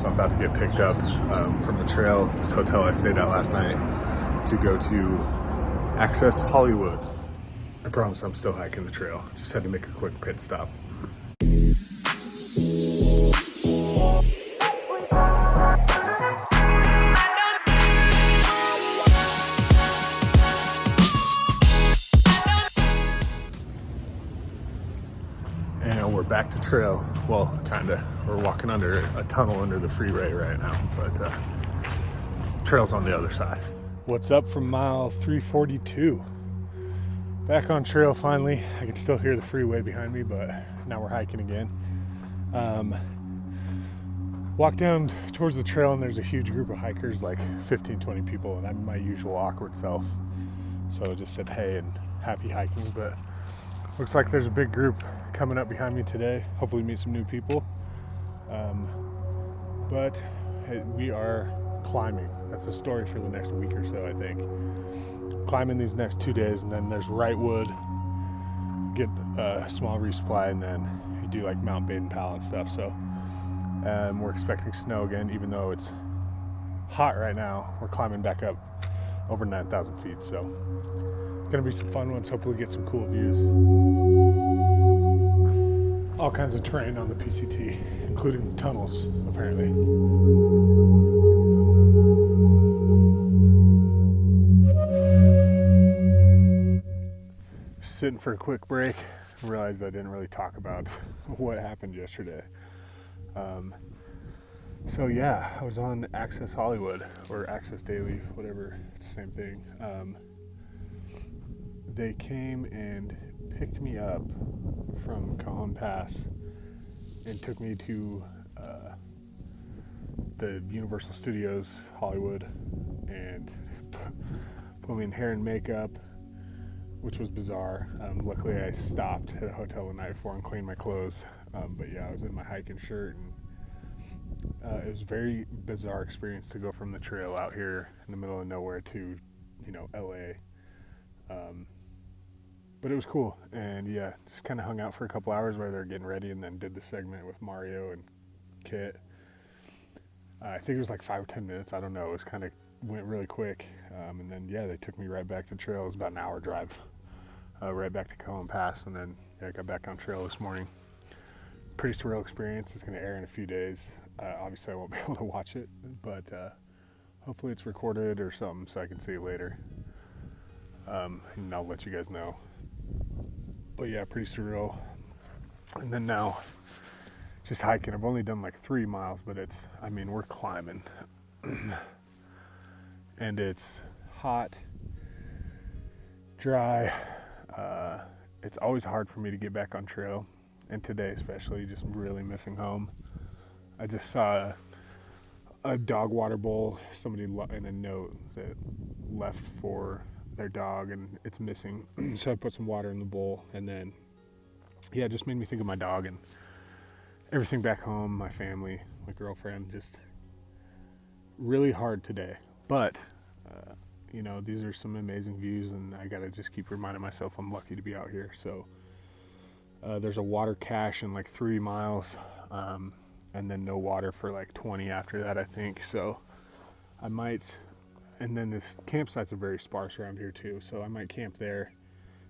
So I'm about to get picked up from the trail, this hotel I stayed at last night, to go to Access Hollywood. I promise I'm still hiking the trail. Just had to make a quick pit stop. And we're back to trail. Well, kinda. We're walking under a tunnel under the freeway right now, but trail's on the other side. What's up from mile 342? Back on trail finally. I can still hear the freeway behind me, but now we're hiking again. Walk down towards the trail and there's a huge group of hikers, like 15, 20 people, and I'm my usual awkward self. So I just said hey and happy hiking, but looks like there's a big group coming up behind me today. Hopefully meet some new people. But we are climbing. That's the story for the next week or so, I think. Climbing these next 2 days, and then there's Wrightwood, get a small resupply, and then you do like Mount Baden-Powell and stuff. So we're expecting snow again, even though it's hot right now. We're climbing back up over 9,000 feet, so it's gonna be some fun ones. Hopefully get some cool views. All kinds of terrain on the PCT, including tunnels, apparently. Sitting for a quick break. Realized I didn't really talk about what happened yesterday. So yeah, I was on Access Hollywood, or Access Daily, whatever, it's the same thing. They came and picked me up from Cajon Pass and took me to the Universal Studios Hollywood and put me in hair and makeup, which was bizarre. Luckily I stopped at a hotel the night before and cleaned my clothes, but yeah, I was in my hiking shirt, and it was a very bizarre experience to go from the trail out here in the middle of nowhere to, LA. But it was cool, and yeah, just kind of hung out for a couple hours while they were getting ready, and then did the segment with Mario and Kit. I think it was like 5 or 10 minutes, I don't know, it was kind of went really quick, and then yeah, they took me right back to trail. It was about an hour drive, right back to Cajon Pass, and then I got back on trail this morning. Pretty surreal experience. It's going to air in a few days. Obviously I won't be able to watch it, but hopefully it's recorded or something so I can see it later, and I'll let you guys know. But yeah, pretty surreal. And then now, just hiking. I've only done like 3 miles, but we're climbing. And it's hot, dry. It's always hard for me to get back on trail. And today especially, just really missing home. I just saw a dog water bowl, somebody in a note that left for their dog, and it's missing. So I put some water in the bowl, and then yeah, it just made me think of my dog and everything back home, my family, my girlfriend. Just really hard today, but these are some amazing views, and I gotta just keep reminding myself I'm lucky to be out here. So there's a water cache in like 3 miles, and then no water for like 20 after that, I think. So I might. And then this campsites are very sparse around here too, so I might camp there.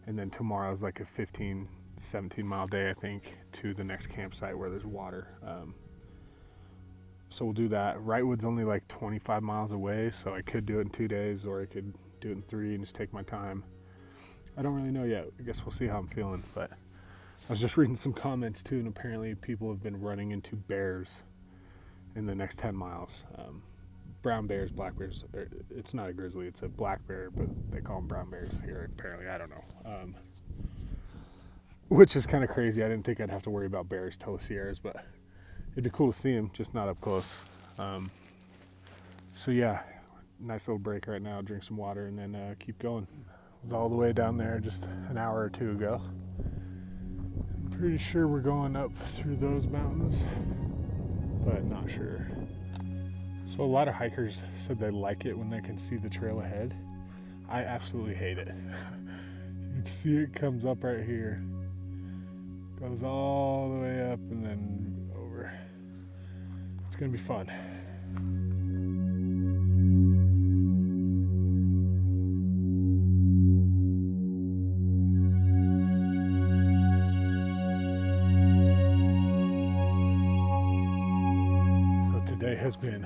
And then tomorrow's like a 15, 17 mile day, I think, to the next campsite where there's water. So we'll do that. Wrightwood's only like 25 miles away, so I could do it in 2 days, or I could do it in 3 and just take my time. I don't really know yet. I guess we'll see how I'm feeling. But I was just reading some comments too, and apparently people have been running into bears in the next 10 miles. Brown bears, black bears. It's not a grizzly, it's a black bear, but they call them brown bears here, apparently. I don't know. Which is kind of crazy. I didn't think I'd have to worry about bears till the Sierras, but it'd be cool to see them, just not up close. So yeah, nice little break right now, drink some water, and then keep going. I was all the way down there just an hour or 2 ago. I'm pretty sure we're going up through those mountains, but not sure. So a lot of hikers said they like it when they can see the trail ahead. I absolutely hate it. You can see it comes up right here, goes all the way up and then over. It's gonna be fun. Today has been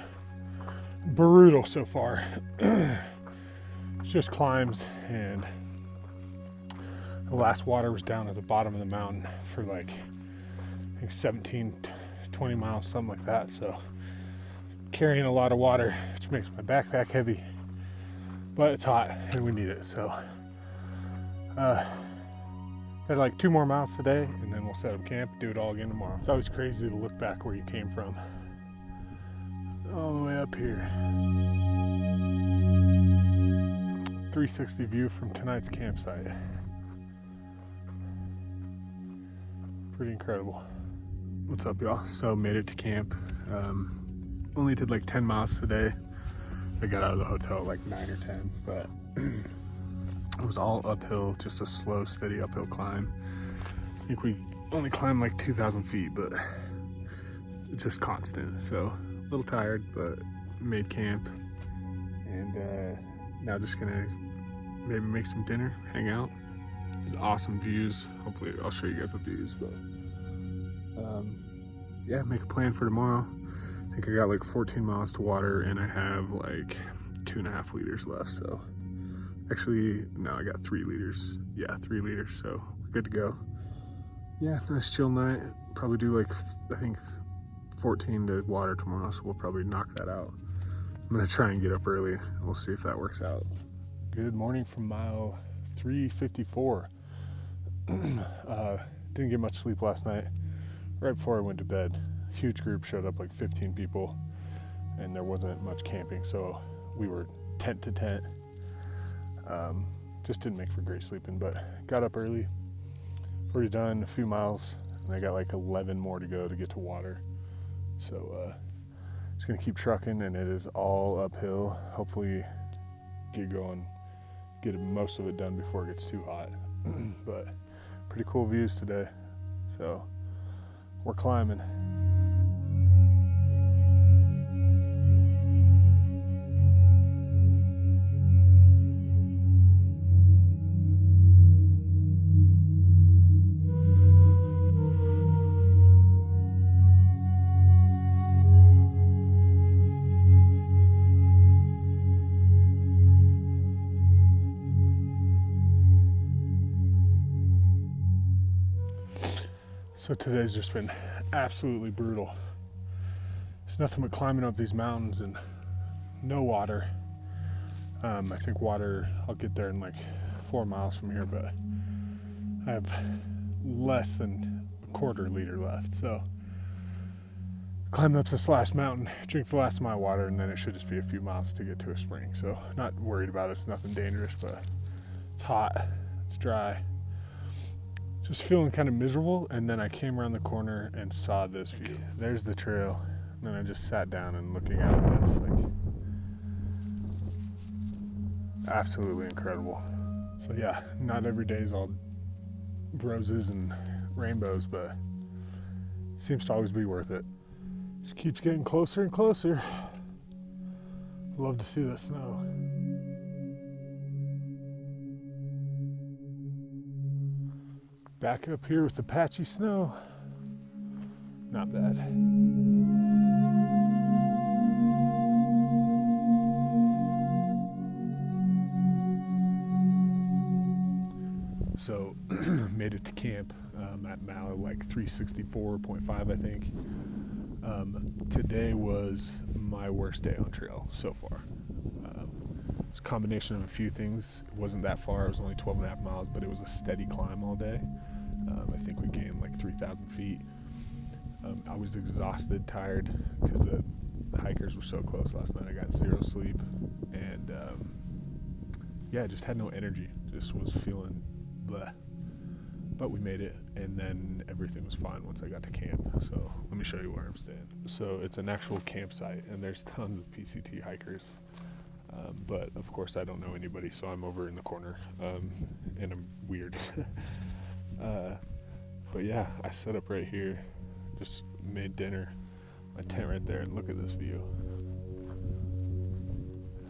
brutal so far. It's just climbs, and the last water was down at the bottom of the mountain for like I think 17, 20 miles, something like that. So carrying a lot of water, which makes my backpack heavy, but it's hot and we need it. So got like 2 more miles today, and then we'll set up camp, do it all again tomorrow. It's always crazy to look back where you came from. All the way up here. 360 view from tonight's campsite. Pretty incredible. What's up, y'all? So made it to camp. Only did like 10 miles today. I got out of the hotel at like 9 or 10, but it was all uphill, just a slow, steady uphill climb. I think we only climbed like 2,000 feet, but it's just constant. So a little tired, but made camp, and now just gonna maybe make some dinner, hang out. There's awesome views. Hopefully I'll show you guys the views, but yeah, make a plan for tomorrow. I think I got like 14 miles to water, and I have like 2.5 liters left. So actually, no, I got 3 liters. Yeah, 3 liters, so we're good to go. Yeah, nice chill night. Probably do like, I think 14 to water tomorrow, so we'll probably knock that out. I'm gonna try and get up early. We'll see if that works out. Good morning from mile 354. Didn't get much sleep last night. Right before I went to bed, huge group showed up, like 15 people, and there wasn't much camping, so we were tent to tent. Just didn't make for great sleeping, but got up early. Already done a few miles, and I got like 11 more to go to get to water. So just gonna keep trucking, and it is all uphill. Hopefully get going, get most of it done before it gets too hot. But pretty cool views today, so we're climbing. So today's just been absolutely brutal. It's nothing but climbing up these mountains and no water. I think water, I'll get there in like 4 miles from here, but I have less than a quarter liter left. So climb up this last mountain, drink the last of my water, and then it should just be a few miles to get to a spring. So not worried about it, it's nothing dangerous, but it's hot, it's dry. Just feeling kind of miserable, and then I came around the corner and saw this view. There's the trail, and then I just sat down and looking out at this, like, absolutely incredible. So yeah, not every day is all roses and rainbows, but it seems to always be worth it. Just keeps getting closer and closer. Love to see the snow. Back up here with the patchy snow. Not bad. So made it to camp at mile like 364.5, I think. Today was my worst day on trail so far. It's a combination of a few things. It wasn't that far, it was only 12.5 miles, but it was a steady climb all day. I think we gained like 3,000 feet. I was exhausted, tired, because the hikers were so close last night. I got 0 sleep, and yeah, I just had no energy. Just was feeling bleh. But we made it, and then everything was fine once I got to camp. So let me show you where I'm staying. So it's an actual campsite, and there's tons of PCT hikers. But of course I don't know anybody, so I'm over in the corner, and I'm weird. But yeah, I set up right here, just made dinner. my tent right there, and look at this view.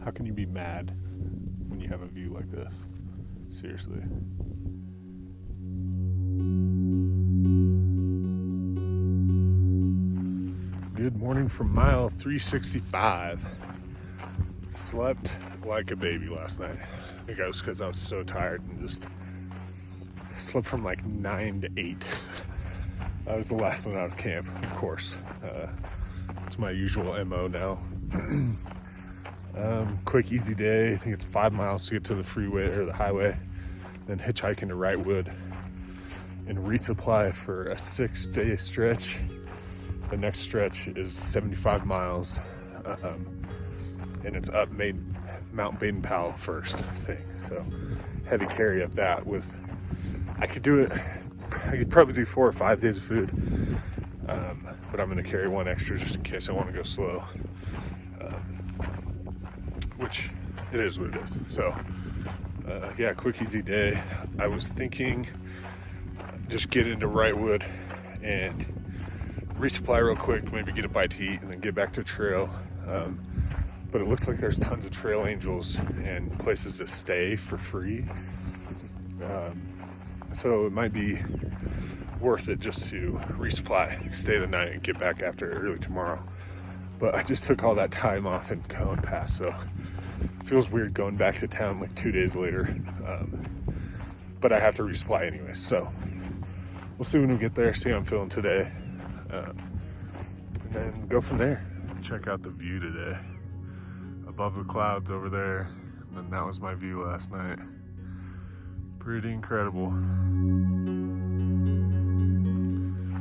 How can you be mad when you have a view like this? Seriously. Good morning from mile 365. Slept like a baby last night. I think it was because I was so tired and just slept from like 9 to 8. I was the last one out of camp, of course. It's my usual MO now. Quick, easy day. I think it's 5 miles to get to the freeway or the highway, then hitchhiking to Wrightwood and resupply for a 6-day stretch. The next stretch is 75 miles, and it's up Mount Baden-Powell first thing. So heavy carry up that with, I could probably do 4 or 5 days of food, but I'm gonna carry one extra just in case I wanna go slow, which it is what it is. So yeah, quick, easy day. I was thinking just get into Wrightwood and resupply real quick, maybe get a bite to eat, and then get back to trail. But it looks like there's tons of trail angels and places to stay for free. So it might be worth it just to resupply, stay the night, and get back after early tomorrow. But I just took all that time off in Cone Pass, so it feels weird going back to town like 2 days later. But I have to resupply anyway, so we'll see when we get there, see how I'm feeling today. And then go from there. Check out the view today. Above the clouds over there. And then that was my view last night. Pretty incredible.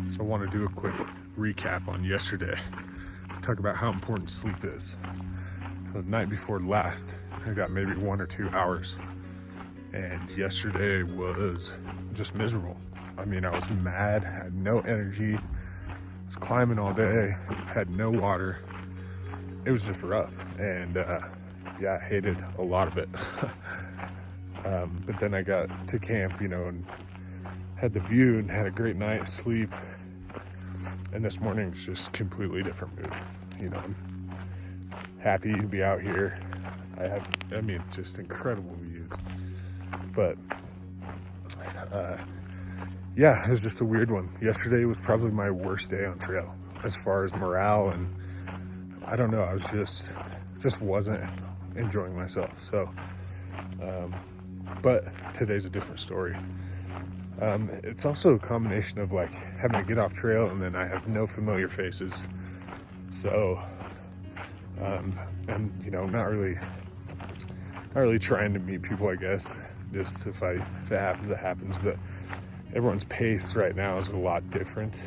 So I want to do a quick recap on yesterday. Talk about how important sleep is. So the night before last, I got maybe 1 or 2 hours. And yesterday was just miserable. I mean, I was mad, had no energy. Was climbing all day, had no water. It was just rough, and yeah, I hated a lot of it. But then I got to camp, and had the view and had a great night's sleep. And this morning was just completely different mood. I'm happy to be out here. I mean, just incredible views. But yeah, it was just a weird one. Yesterday was probably my worst day on trail as far as morale, and I don't know, I was just wasn't enjoying myself. So, but today's a different story. It's also a combination of like having to get off trail, and then I have no familiar faces. So, and not really trying to meet people, I guess. Just if it happens, it happens. But everyone's pace right now is a lot different,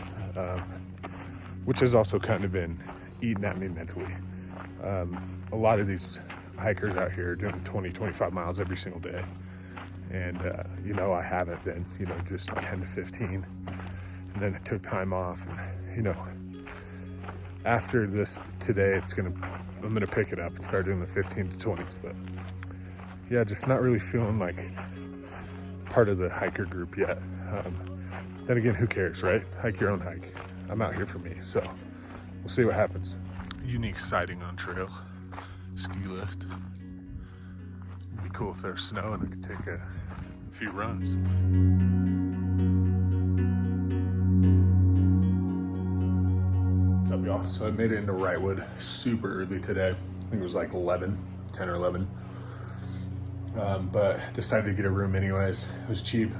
which has also kind of been eating at me mentally. A lot of these hikers out here are doing 20, 25 miles every single day. And, I haven't been, just 10 to 15. And then I took time off. And, after this today, I'm going to pick it up and start doing the 15 to 20s. But, yeah, just not really feeling like part of the hiker group yet. Then again, who cares, right? Hike your own hike. I'm out here for me, so we'll see what happens. Unique sighting on trail. Ski lift. It'd be cool if there was snow and I could take a few runs. What's up, y'all? So I made it into Wrightwood super early today. I think it was like 10 or 11. But decided to get a room anyways. It was cheap.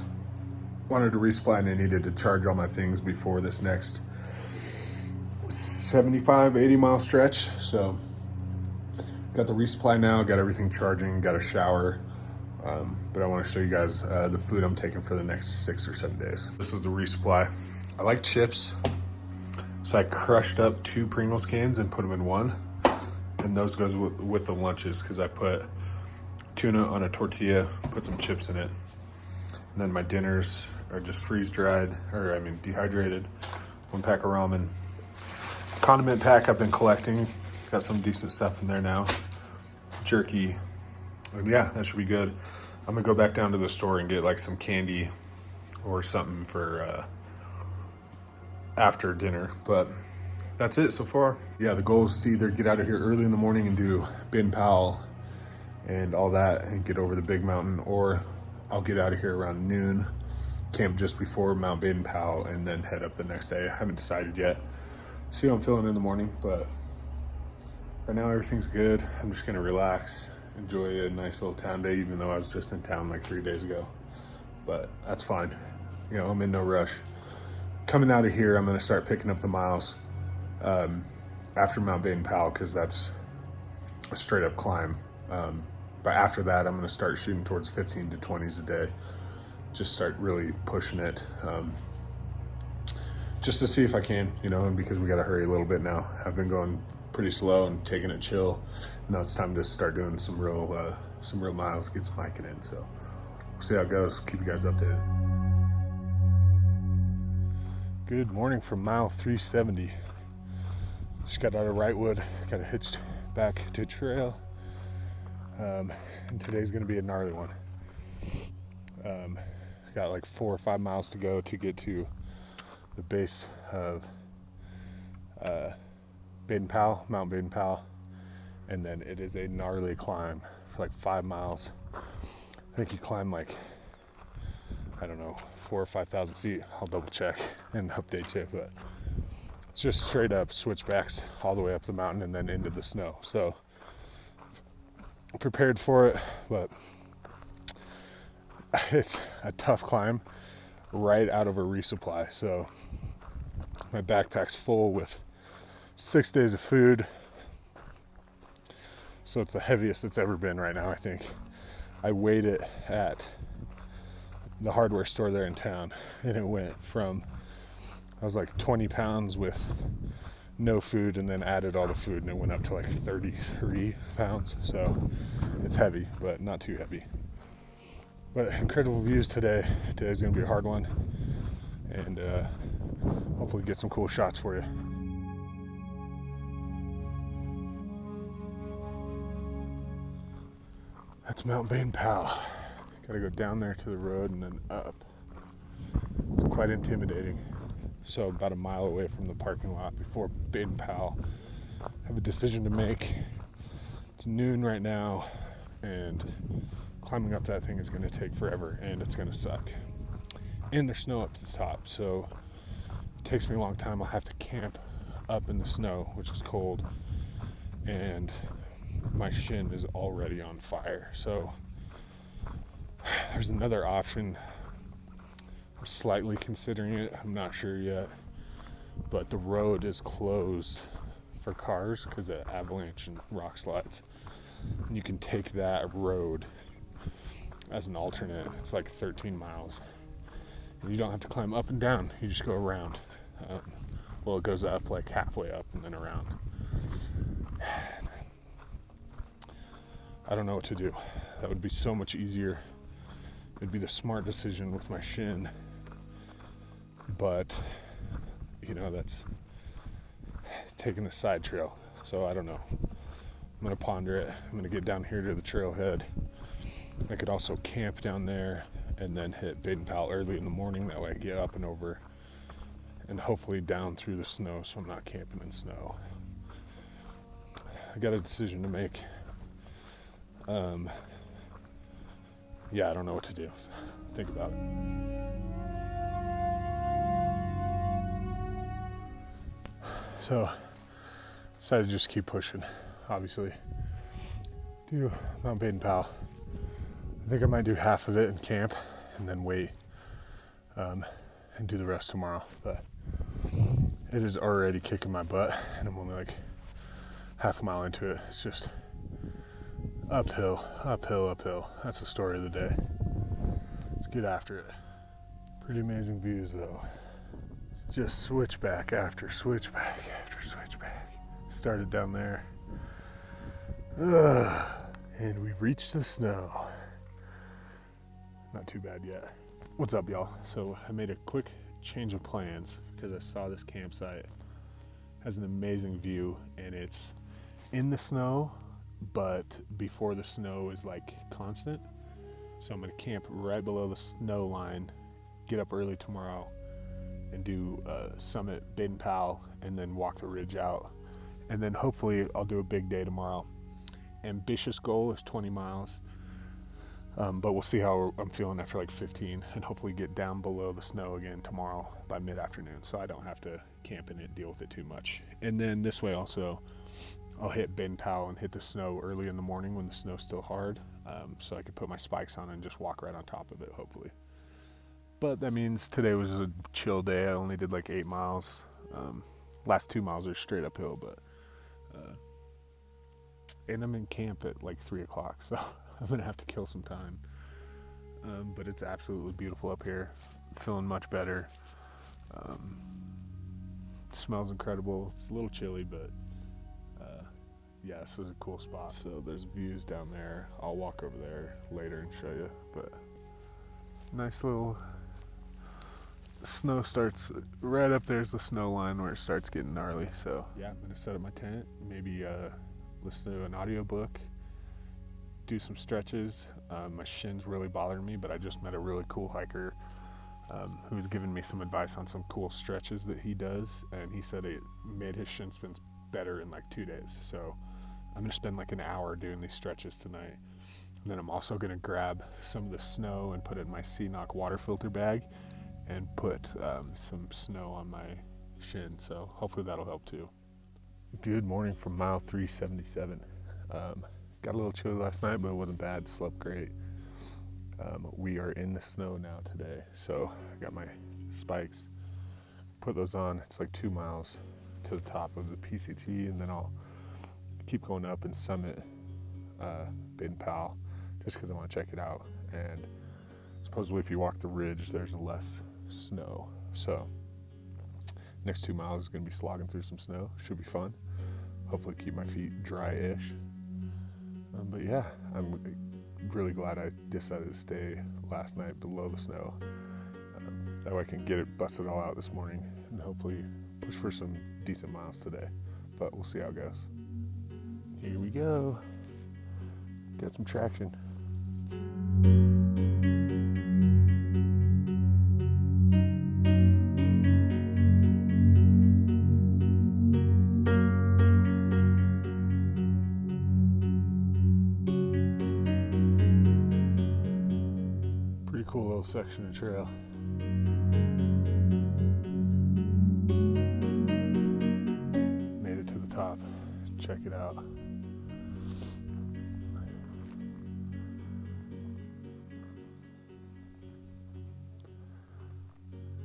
Wanted to resupply, and I needed to charge all my things before this next 75, 80 mile stretch. So got the resupply now, got everything charging, got a shower. But I want to show you guys the food I'm taking for the next 6 or 7 days. This is the resupply. I like chips. So I crushed up 2 Pringles cans and put them in one. And those goes with the lunches, because I put tuna on a tortilla, put some chips in it. And then my dinners are just dehydrated. 1 pack of ramen. Condiment pack I've been collecting. Got some decent stuff in there now. Jerky. And yeah, that should be good. I'm gonna go back down to the store and get like some candy or something for after dinner. But that's it so far. Yeah, the goal is to either get out of here early in the morning and do Baden-Powell and all that and get over the big mountain, or I'll get out of here around noon, camp just before Mount Baden-Powell, and then head up the next day. I haven't decided yet. See how I'm feeling in the morning, but right now everything's good. I'm just gonna relax, enjoy a nice little town day, even though I was just in town like 3 days ago. But that's fine. You know, I'm in no rush. Coming out of here, I'm gonna start picking up the miles after Mount Baden-Powell, because that's a straight up climb. But after that, I'm gonna start shooting towards 15 to 20s a day. Just start really pushing it, just to see if I can, you know, and because we gotta hurry a little bit now. I've been going pretty slow and taking it chill. Now it's time to start doing some real miles, get some hiking in. So we'll see how it goes. Keep you guys updated. Good morning from mile 370. Just got out of Wrightwood, got hitched back to trail. And today's gonna be a gnarly one. Got like 4 or 5 miles to go to get to the base of Baden-Powell, Mount Baden-Powell, and then it is a gnarly climb for like 5 miles. I think you climb like, I don't know, 4,000 or 5,000 feet. I'll double check and update you, but it's just straight up switchbacks all the way up the mountain and then into the snow. So prepared for it, but it's a tough climb right out of a resupply. So my backpack's full with 6 days of food. So it's the heaviest it's ever been right now, I think. I weighed it at the hardware store there in town, and it went from, I was like 20 pounds with no food, and then added all the food, and it went up to like 33 pounds. So it's heavy, but not too heavy. But incredible views today. Today's gonna be a hard one, and hopefully get some cool shots for you. That's Mount Baden-Powell. Gotta go down there to the road and then up. It's quite intimidating. So about a mile away from the parking lot before Baden-Powell. I have a decision to make. It's noon right now, and climbing up that thing is going to take forever, and it's going to suck. And there's snow up to the top, so it takes me a long time. I'll have to camp up in the snow, which is cold, and my shin is already on fire. So there's another option. I'm slightly considering it. I'm not sure yet, but the road is closed for cars because of avalanche and rock slides. And you can take that road as an alternate. It's like 13 miles. And you don't have to climb up and down. You just go around. Well, it goes up like halfway up and then around. I don't know what to do. That would be so much easier. It'd be the smart decision with my shin. But, you know, that's taking a side trail. So I don't know. I'm going to ponder it. I'm going to get down here to the trailhead. I could also camp down there and then hit Baden-Powell early in the morning. That way I get up and over and hopefully down through the snow so I'm not camping in snow. I got a decision to make. Yeah, I don't know what to do. Think about it. So, decided to just keep pushing, obviously. Do Mount Baden-Powell. I think I might do half of it in camp and then wait and do the rest tomorrow. But it is already kicking my butt, and I'm only like half a mile into it. It's just uphill, uphill, uphill. That's the story of the day. Let's get after it. Pretty amazing views though. Just switchback after switchback after switchback. Started down there. And we've reached the snow. Not too bad yet. What's up, y'all? So I made a quick change of plans because I saw this campsite has an amazing view, and it's in the snow, but before the snow is like constant. So I'm gonna camp right below the snow line, get up early tomorrow, and do summit Baden-Powell and then walk the ridge out. And then hopefully I'll do a big day tomorrow. Ambitious goal is 20 miles, but we'll see how I'm feeling after like 15, and hopefully get down below the snow again tomorrow by mid-afternoon, so I don't have to camp in it, deal with it too much. And then this way also, I'll hit Baden-Powell and hit the snow early in the morning when the snow's still hard, so I can put my spikes on and just walk right on top of it, hopefully. But that means today was a chill day. I only did like 8 miles. Last 2 miles are straight uphill, but and I'm in camp at like 3 o'clock, so I'm gonna have to kill some time. But it's absolutely beautiful up here. Feeling much better. Smells incredible. It's a little chilly, but yeah, this is a cool spot. So there's views down there. I'll walk over there later and show you. But nice little snow starts right up there's the snow line where it starts getting gnarly. So yeah, I'm gonna set up my tent, maybe listen to an audiobook, do some stretches. My shin's really bothering me, but I just met a really cool hiker who's given me some advice on some cool stretches that he does, and he said it made his shin splints better in like 2 days. So I'm gonna spend like an hour doing these stretches tonight. And then I'm also gonna grab some of the snow and put it in my C-Knock water filter bag and put some snow on my shin, so hopefully that'll help too. Good morning from mile 377. Got a little chilly last night, but it wasn't bad. Slept great. We are in the snow now today, so I got my spikes. Put those on. It's like 2 miles to the top of the PCT, and then I'll keep going up and summit Baden-Powell just because I want to check it out. And supposedly if you walk the ridge, there's less snow. So next 2 miles is going to be slogging through some snow. Should be fun. Hopefully keep my feet dry-ish. But yeah, I'm really glad I decided to stay last night below the snow. That way I can get it busted all out this morning and hopefully push for some decent miles today. But we'll see how it goes. Here we go. Got some traction. Pretty cool little section of trail. Made it to the top. Check it out.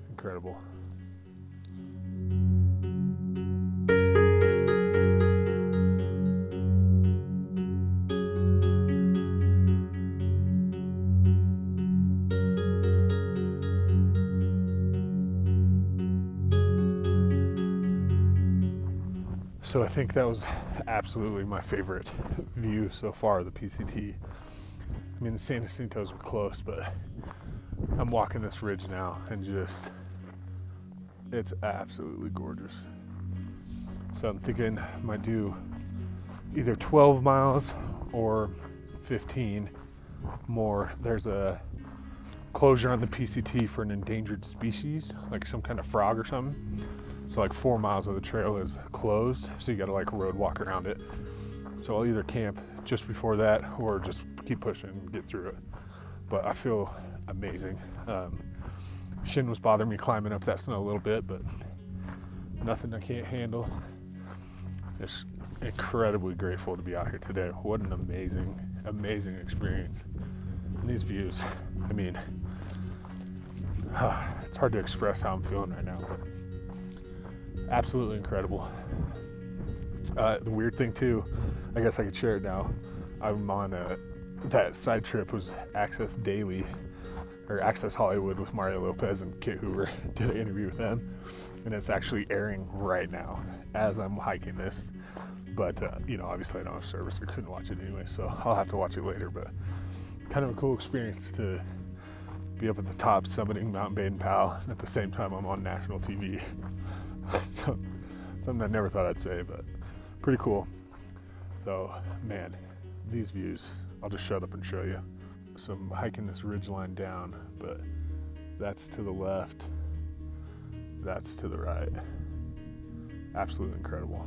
Incredible. So I think that was absolutely my favorite view so far of the PCT. I mean, the San Jacintos were close, but I'm walking this ridge now and just, it's absolutely gorgeous. So I'm thinking I might do either 12 miles or 15 more. There's a closure on the PCT for an endangered species, like some kind of frog or something. So like 4 miles of the trail is closed, so you gotta like road walk around it. So I'll either camp just before that or just keep pushing and get through it. But I feel amazing. Shin was bothering me climbing up that snow a little bit, but nothing I can't handle. Just incredibly grateful to be out here today. What an amazing, amazing experience. And these views, I mean, it's hard to express how I'm feeling right now, but absolutely incredible. The weird thing too, I guess I could share it now. I'm on that side trip was Access Daily, or Access Hollywood with Mario Lopez and Kit Hoover. Did an interview with them, and it's actually airing right now as I'm hiking this. But you know, obviously I don't have service or couldn't watch it anyway, so I'll have to watch it later. But kind of a cool experience to be up at the top summiting Mount Baden-Powell, and at the same time I'm on national TV. So, something I never thought I'd say, but pretty cool. So, man, these views, I'll just shut up and show you. So I'm hiking this ridge line down, but that's to the left. that's to the right. Absolutely incredible.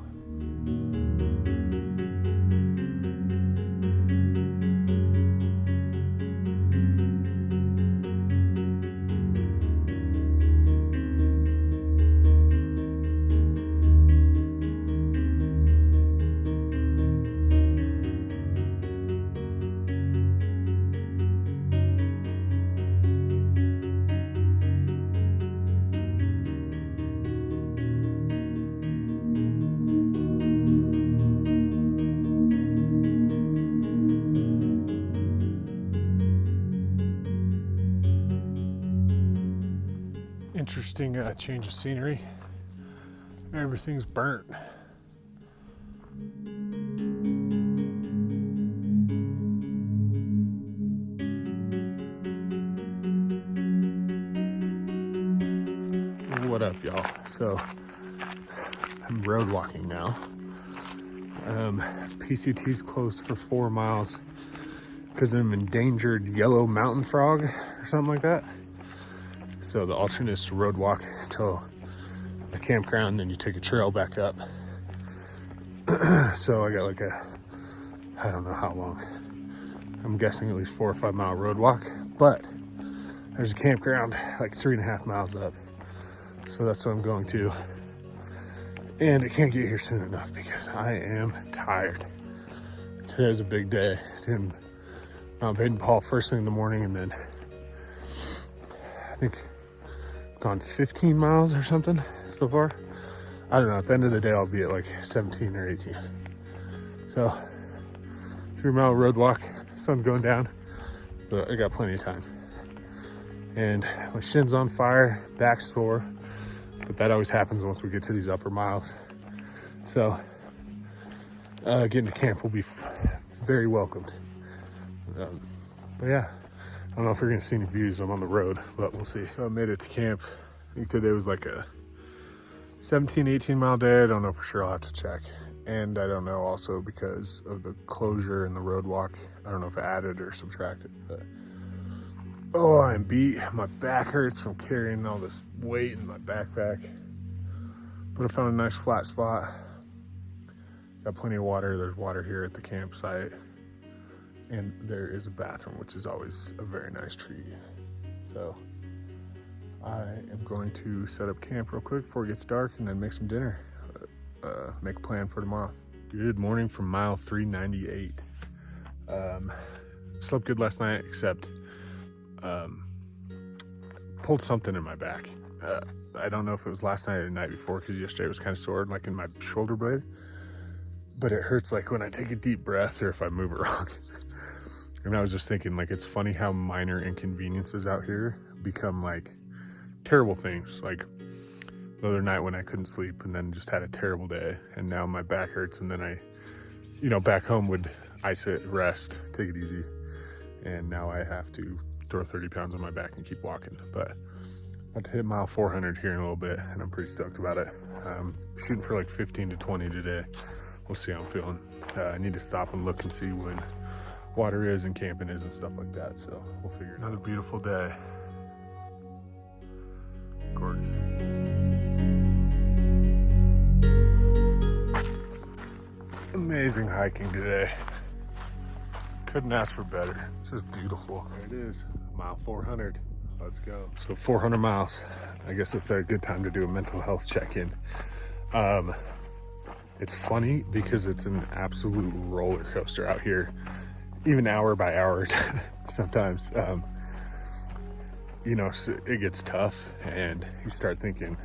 Interesting change of scenery. Everything's burnt. What up, y'all? So I'm road walking now. PCT's closed for 4 miles because of an endangered yellow mountain frog or something like that. So the alternate is to road walk till a campground, then you take a trail back up. So I got like I don't know how long. I'm guessing at least 4 or 5 mile road walk, but there's a campground like 3.5 miles up. So that's what I'm going to. And I can't get here soon enough because I am tired. Today's a big day. Doing Mount Baden-Powell first thing in the morning, and then I think I've gone 15 miles or something so far. I don't know. At the end of the day, I'll be at like 17 or 18. So 3 mile road walk. Sun's going down, but I got plenty of time. And my shin's on fire, back's sore, but that always happens once we get to these upper miles. So getting to camp will be very welcomed. But yeah, I don't know if we're gonna see any views. I'm on the road, but we'll see. So I made it to camp. I think today was like a 17, 18 mile day. I don't know for sure. I'll have to check. And I don't know also because of the closure and the road walk. I don't know if I added or subtracted, but oh, I'm beat. My back hurts from carrying all this weight in my backpack. But I found a nice flat spot. Got plenty of water. There's water here at the campsite. And there is a bathroom, which is always a very nice treat. So I am going to set up camp real quick before it gets dark and then make some dinner. Make a plan for tomorrow. Good morning from mile 398. Slept good last night, except pulled something in my back. I don't know if it was last night or the night before, because yesterday it was kind of sore, like in my shoulder blade. But it hurts like when I take a deep breath or if I move it wrong. And I was just thinking, like, it's funny how minor inconveniences out here become like terrible things. Like the other night when I couldn't sleep and then just had a terrible day, and now my back hurts, and then I, back home would ice it, rest, take it easy. And now I have to throw 30 pounds on my back and keep walking. But I'm about to hit mile 400 here in a little bit, and I'm pretty stoked about it. Shooting for like 15 to 20 today. We'll see how I'm feeling. I need to stop and look and see when water is and camping is and stuff like that. So we'll figure it out. Another beautiful day. Gorgeous. Amazing hiking today. Couldn't ask for better. It's just beautiful. There it is, mile 400. Let's go. So 400 miles. I guess it's a good time to do a mental health check-in. It's funny because it's an absolute roller coaster out here, even hour by hour sometimes. It gets tough, and you start thinking,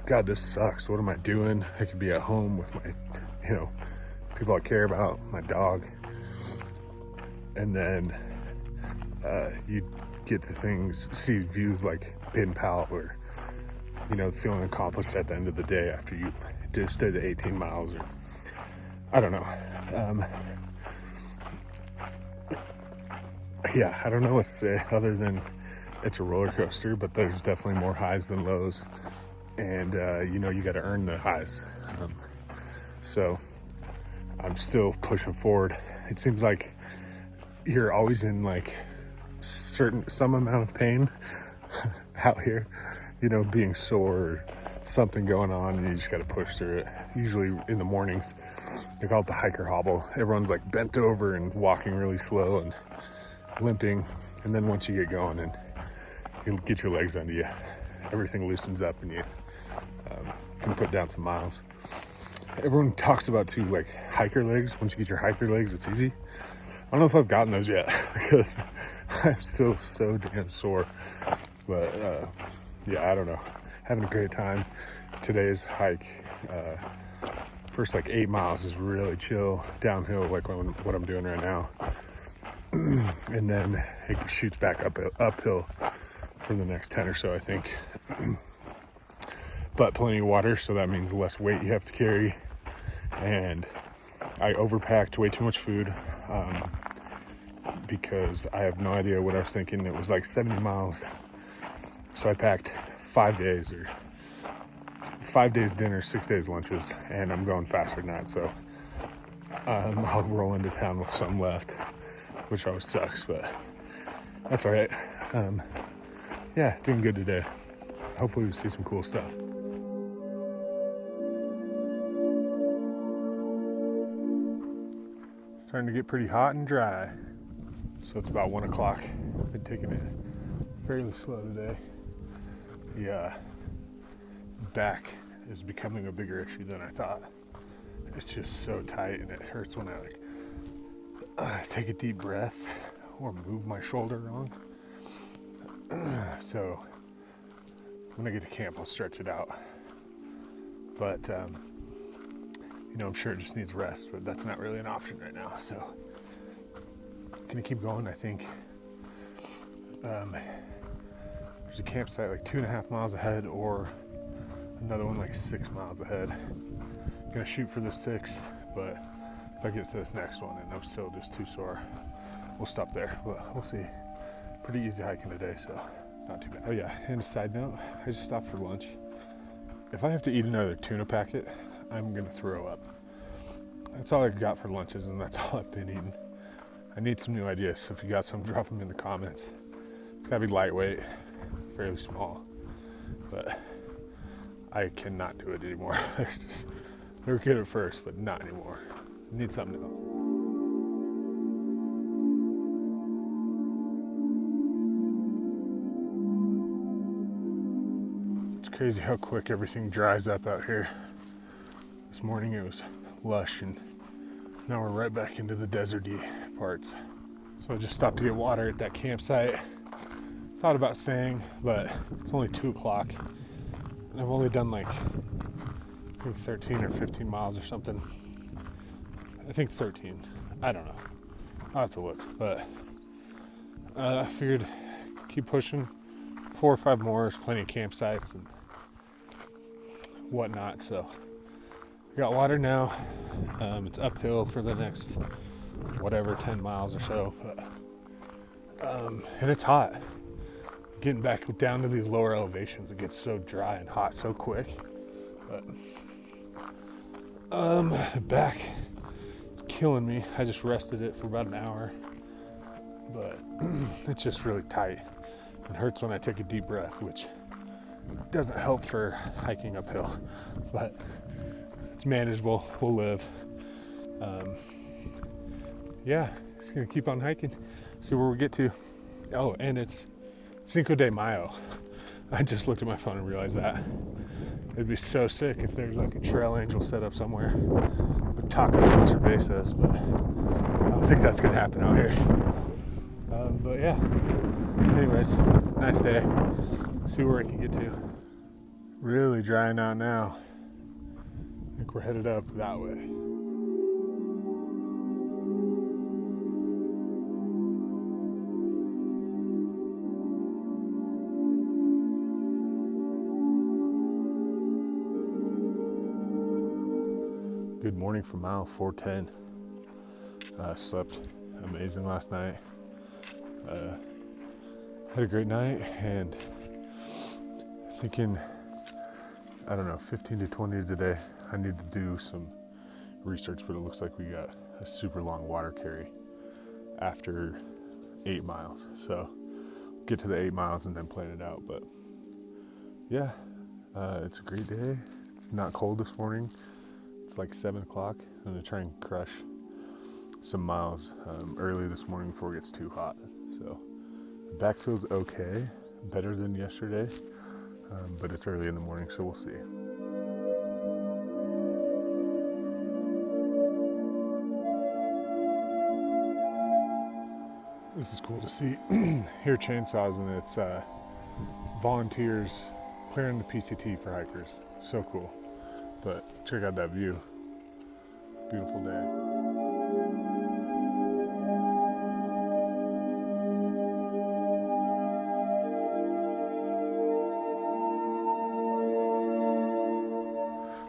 God, this sucks. What am I doing? I could be at home with my, people I care about, my dog. And then you get to see views like Baden-Powell, or, feeling accomplished at the end of the day after you just did 18 miles, or I don't know. I don't know what to say other than it's a roller coaster, but there's definitely more highs than lows. And, you got to earn the highs. So I'm still pushing forward. It seems like you're always in like some amount of pain out here. you know, being sore or something going on, and you just got to push through it. Usually in the mornings, they call it the hiker hobble. Everyone's like bent over and walking really slow and limping. And then once you get going and you get your legs under you, everything loosens up and you can put down some miles. Everyone talks about too, like hiker legs. Once you get your hiker legs, it's easy. I don't know if I've gotten those yet because I'm still so damn sore. But yeah, I don't know. Having a great time. Today's hike, first like 8 miles is really chill downhill, like what I'm doing right now. And then it shoots back uphill for the next 10 or so, I think. But plenty of water, so that means less weight you have to carry. And I overpacked way too much food because I have no idea what I was thinking. It was like 70 miles. So I packed 5 days, or 5 days dinner, 6 days lunches, and I'm going faster than that. So I'll roll into town with some left, which always sucks, but that's all right. Yeah, doing good today. Hopefully we see some cool stuff. Starting to get pretty hot and dry. So it's about 1 o'clock. I've been taking it fairly slow today. The back is becoming a bigger issue than I thought. It's just so tight and it hurts when I take a deep breath or move my shoulder wrong. So when I get to camp, I'll stretch it out. But you know, I'm sure it just needs rest, but that's not really an option right now. So I'm gonna keep going. I think there's a campsite like 2.5 miles ahead, or another one like 6 miles ahead. I'm gonna shoot for the 6, but if I get to this next one and I'm still just too sore, we'll stop there. But we'll see. Pretty easy hiking today, so not too bad. Oh yeah, and a side note, I just stopped for lunch. If I have to eat another tuna packet, I'm gonna throw up. That's all I got for lunches, and that's all I've been eating. I need some new ideas, so if you got some, drop them in the comments. It's gotta be lightweight, fairly small, but I cannot do it anymore. They were good at first, but not anymore. I need something else. It's crazy how quick everything dries up out here. This morning it was lush, and now we're right back into the deserty parts. So I just stopped to get water at that campsite. Thought about staying, but it's only 2 o'clock. And I've only done like, I think 13 or 15 miles or something. I think 13. I don't know. I'll have to look. But I figured keep pushing. 4 or 5 more. There's plenty of campsites and whatnot. So I got water now. It's uphill for the next, 10 miles or so. But, and it's hot. Getting back down to these lower elevations, it gets so dry and hot so quick. But the back is killing me. I just rested it for about an hour, but it's just really tight. It hurts when I take a deep breath, which doesn't help for hiking uphill, but it's manageable. We'll live. Yeah, just gonna keep on hiking, see where we get to. Oh, and it's Cinco de Mayo. I just looked at my phone and realized that. It'd be so sick if there's like a trail angel set up somewhere with tacos and cervezas, but I don't think that's gonna happen out here. But yeah, anyways, nice day. See where I can get to. Really drying out now. I think we're headed up that way. Good morning from mile 410. Slept amazing last night. Had a great night, and thinking, 15 to 20 today. I need to do some research, but it looks like we got a super long water carry after 8 miles. So get to the 8 miles and then plan it out. But yeah, it's a great day. It's not cold this morning. It's like 7 o'clock. I'm gonna try and crush some miles early this morning before it gets too hot. So the back feels okay, better than yesterday, but it's early in the morning, so we'll see. This is cool to see. Hear chainsaws, and it's volunteers clearing the PCT for hikers. So cool. But check out that view. Beautiful day.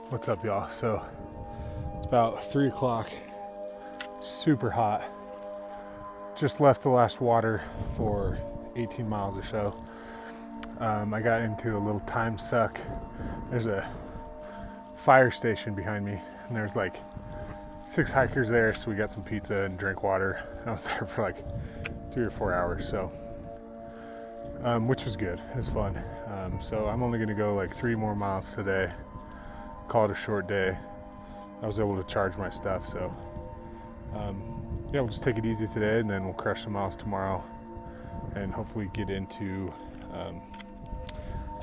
What's up, y'all? So it's about 3 o'clock, super hot. Just left the last water for 18 miles or so. I got into a little time suck. There's a fire station behind me, and there's like 6 hikers there, so we got some pizza and drank water. I was there for like 3 or 4 hours, so which was good. It was fun. So I'm only gonna go like 3 more miles today. Call it a short day. I was able to charge my stuff, so yeah, we'll just take it easy today, and then we'll crush some miles tomorrow, and hopefully get into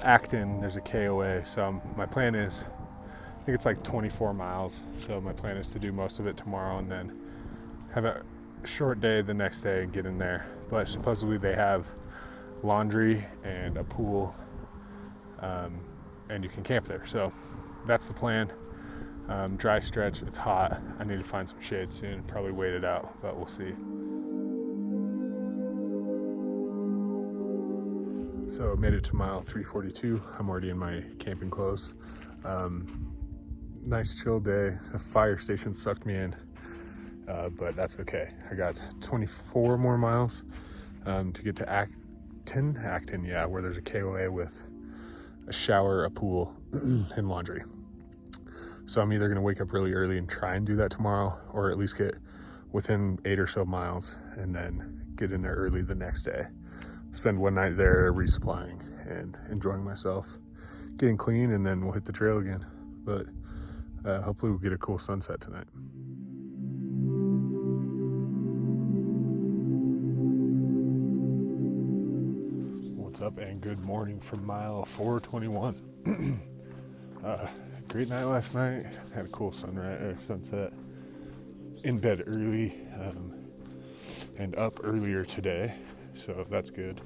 Acton. There's a KOA, so my plan is, I think it's like 24 miles, so my plan is to do most of it tomorrow and then have a short day the next day and get in there. But supposedly they have laundry and a pool, and you can camp there, so that's the plan. Dry stretch, it's hot. I need to find some shade soon, probably wait it out, but we'll see. So I made it to mile 342. I'm already in my camping clothes. Nice chill day. The fire station sucked me in, but that's okay. I got 24 more miles to get to Acton, yeah, where there's a KOA with a shower, a pool, and laundry. So I'm either gonna wake up really early and try and do that tomorrow, or at least get within 8 or so miles and then get in there early the next day. Spend one night there resupplying and enjoying myself, getting clean, and then we'll hit the trail again. But hopefully we'll get a cool sunset tonight. What's up, and good morning from mile 421. Great night last night. Had a cool sunset. In bed early, and up earlier today, so that's good.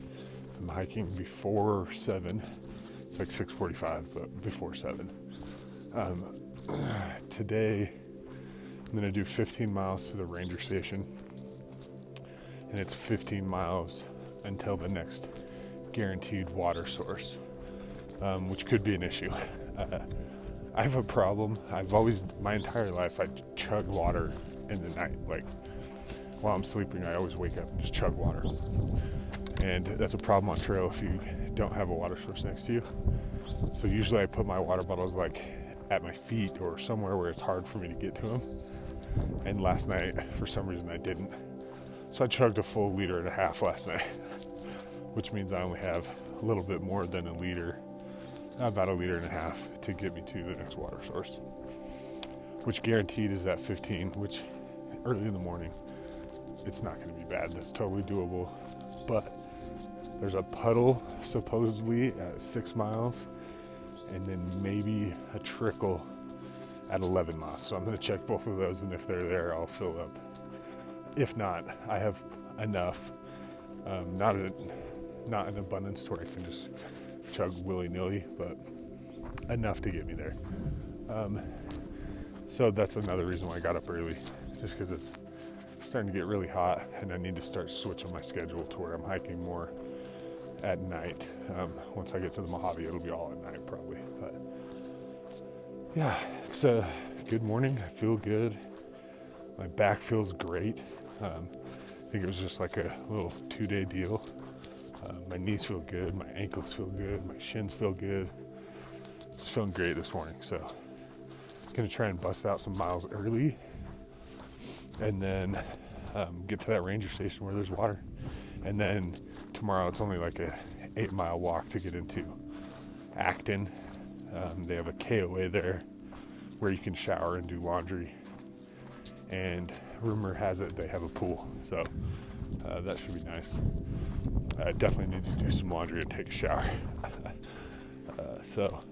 I'm hiking before 7. It's like 6:45, but before 7. Today I'm gonna do 15 miles to the ranger station, and it's 15 miles until the next guaranteed water source, which could be an issue. I have a problem. My entire life, I chug water in the night. Like, while I'm sleeping, I always wake up and just chug water. And that's a problem on trail if you don't have a water source next to you. So usually I put my water bottles like at my feet or somewhere where it's hard for me to get to them. And last night, for some reason, I didn't. So I chugged a full 1.5 liters last night, which means I only have a little bit more than a liter, about 1.5 liters to get me to the next water source, which guaranteed is at 15, which early in the morning, it's not going to be bad. That's totally doable. But there's a puddle supposedly at 6 miles, and then maybe a trickle at 11 miles. So I'm going to check both of those, and if they're there, I'll fill up. If not, I have enough, not an abundance to where I can just chug willy-nilly, but enough to get me there. So that's another reason why I got up early, just because it's starting to get really hot, and I need to start switching my schedule to where I'm hiking more at night. Once I get to the Mojave, it'll be all at night probably. But yeah, it's a good morning. I feel good. My back feels great. I think it was just like a little 2-day deal. My knees feel good. My ankles feel good. My shins feel good. Just feeling great this morning. So gonna try and bust out some miles early, and then get to that ranger station where there's water. And then tomorrow it's only like a 8-mile walk to get into Acton. They have a KOA there where you can shower and do laundry. And rumor has it they have a pool, so that should be nice. I definitely need to do some laundry and take a shower. So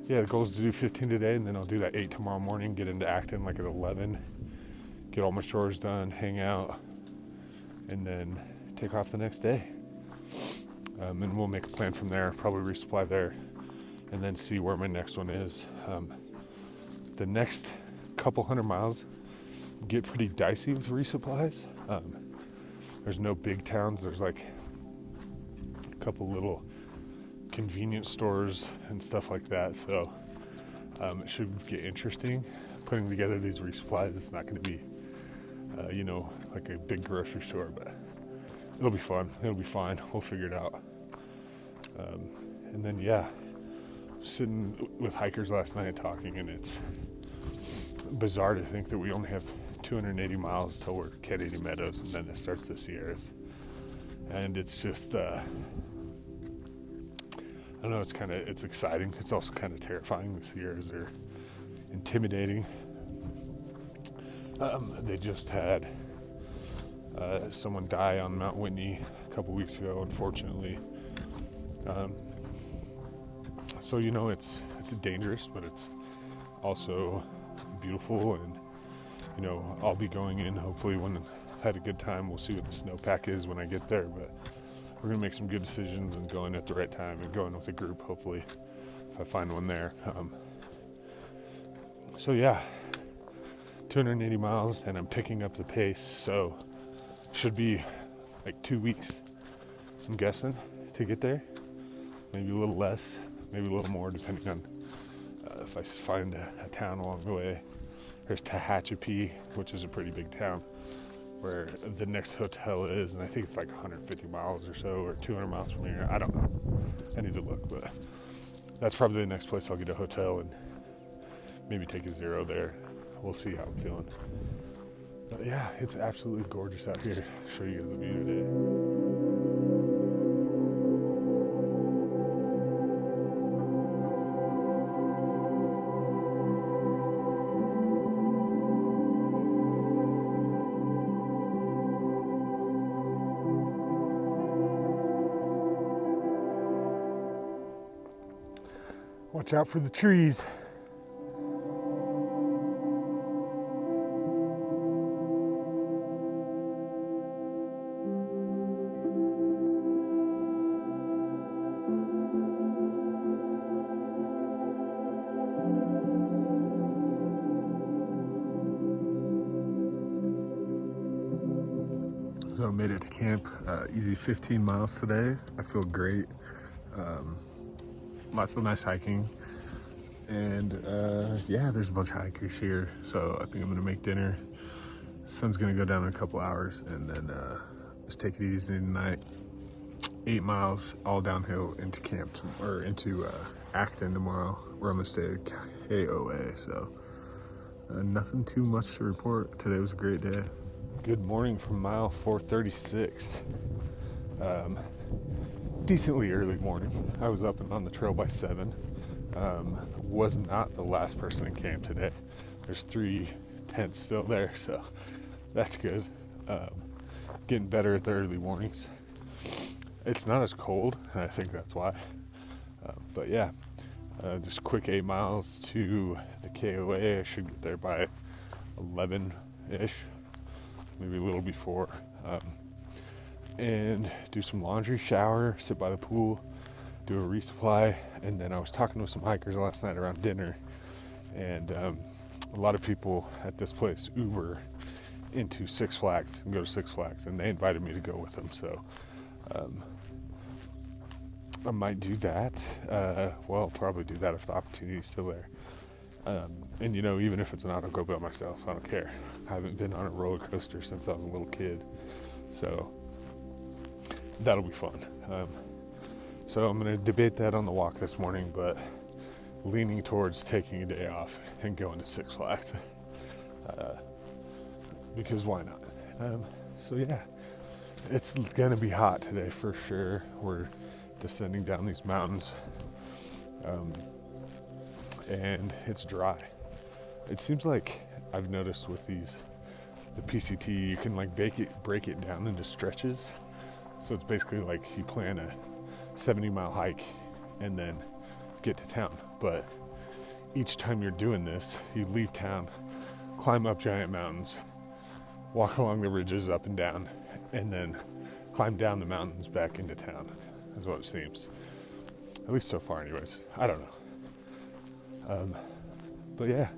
yeah, the goal is to do 15 today, and then I'll do that 8 tomorrow morning, get into Acton like at 11, get all my chores done, hang out, and then take off the next day. And we'll make a plan from there, probably resupply there, and then see where my next one is. The next couple 100 miles get pretty dicey with resupplies. There's no big towns. There's like a couple little convenience stores and stuff like that. So it should get interesting putting together these resupplies. It's not going to be, like a big grocery store, but it'll be fun. It'll be fine. We'll figure it out. And then, sitting with hikers last night talking, and it's bizarre to think that we only have 280 miles till we're Kennedy Meadows, and then it starts the Sierras. And it's just, I don't know, it's exciting. It's also kind of terrifying. The Sierras are intimidating. They just had someone die on Mount Whitney a couple weeks ago, unfortunately. So, it's dangerous, but it's also beautiful, and, I'll be going in hopefully when I've had a good time. We'll see what the snowpack is when I get there, but we're going to make some good decisions and go in at the right time and go in with a group, hopefully, if I find one there. 280 miles, and I'm picking up the pace, so should be like 2 weeks, I'm guessing, to get there. Maybe a little less, maybe a little more, depending on if I find a town along the way. There's Tehachapi, which is a pretty big town, where the next hotel is, and I think it's like 150 miles or so, or 200 miles from here. I don't know. I need to look, but that's probably the next place I'll get a hotel and maybe take a zero there. We'll see how I'm feeling. But yeah, it's absolutely gorgeous out here. I'll show you guys the view today. Watch out for the trees. So I made it to camp, easy 15 miles today. I feel great. Lots of nice hiking, and there's a bunch of hikers here, so I think I'm gonna make dinner. Sun's gonna go down in a couple hours, and then just take it easy tonight. 8 miles all downhill into camp, or into Acton tomorrow. We're on the stay at KOA, so nothing too much to report. Today was a great day. Good morning from mile 436. Decently early morning. I was up and on the trail by 7. Was not the last person in camp today. There's 3 tents still there, so that's good. Getting better at the early mornings. It's not as cold, and I think that's why. But yeah, just quick 8 miles to the KOA. I should get there by 11-ish, maybe a little before. And do some laundry, shower, sit by the pool, do a resupply. And then I was talking with some hikers last night around dinner, and a lot of people at this place Uber into Six Flags and go to Six Flags, and they invited me to go with them, so I might do that. I'll probably do that if the opportunity is still there. And even if it's not, I'll go by myself. I don't care. I haven't been on a roller coaster since I was a little kid, so that'll be fun. So I'm going to debate that on the walk this morning, but leaning towards taking a day off and going to Six Flags. Because why not? It's going to be hot today for sure. We're descending down these mountains, and it's dry. It seems like I've noticed with the PCT, you can like break it down into stretches. So it's basically like you plan a 70-mile hike and then get to town. But each time you're doing this, you leave town, climb up giant mountains, walk along the ridges up and down, and then climb down the mountains back into town, is what it seems. At least so far anyways. I don't know. But yeah,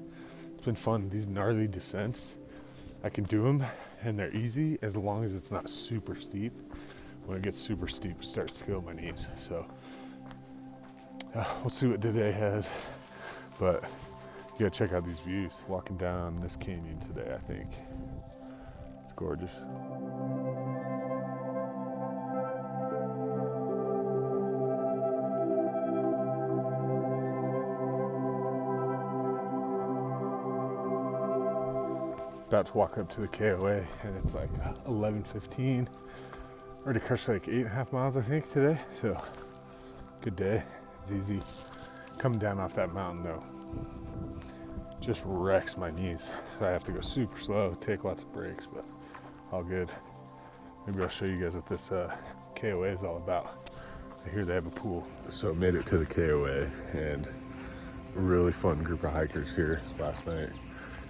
it's been fun. These gnarly descents, I can do them and they're easy as long as it's not super steep. When it gets super steep, it starts to kill my knees. So we'll see what today has. But you gotta check out these views. Walking down this canyon today, I think. It's gorgeous. About to walk up to the KOA and it's like 11:15. Already crushed like 8.5 miles, I think, today. So good day. It's easy. Coming down off that mountain though just wrecks my knees. So I have to go super slow, take lots of breaks, but all good. Maybe I'll show you guys what this KOA is all about. I hear they have a pool. So I made it to the KOA and a really fun group of hikers here last night.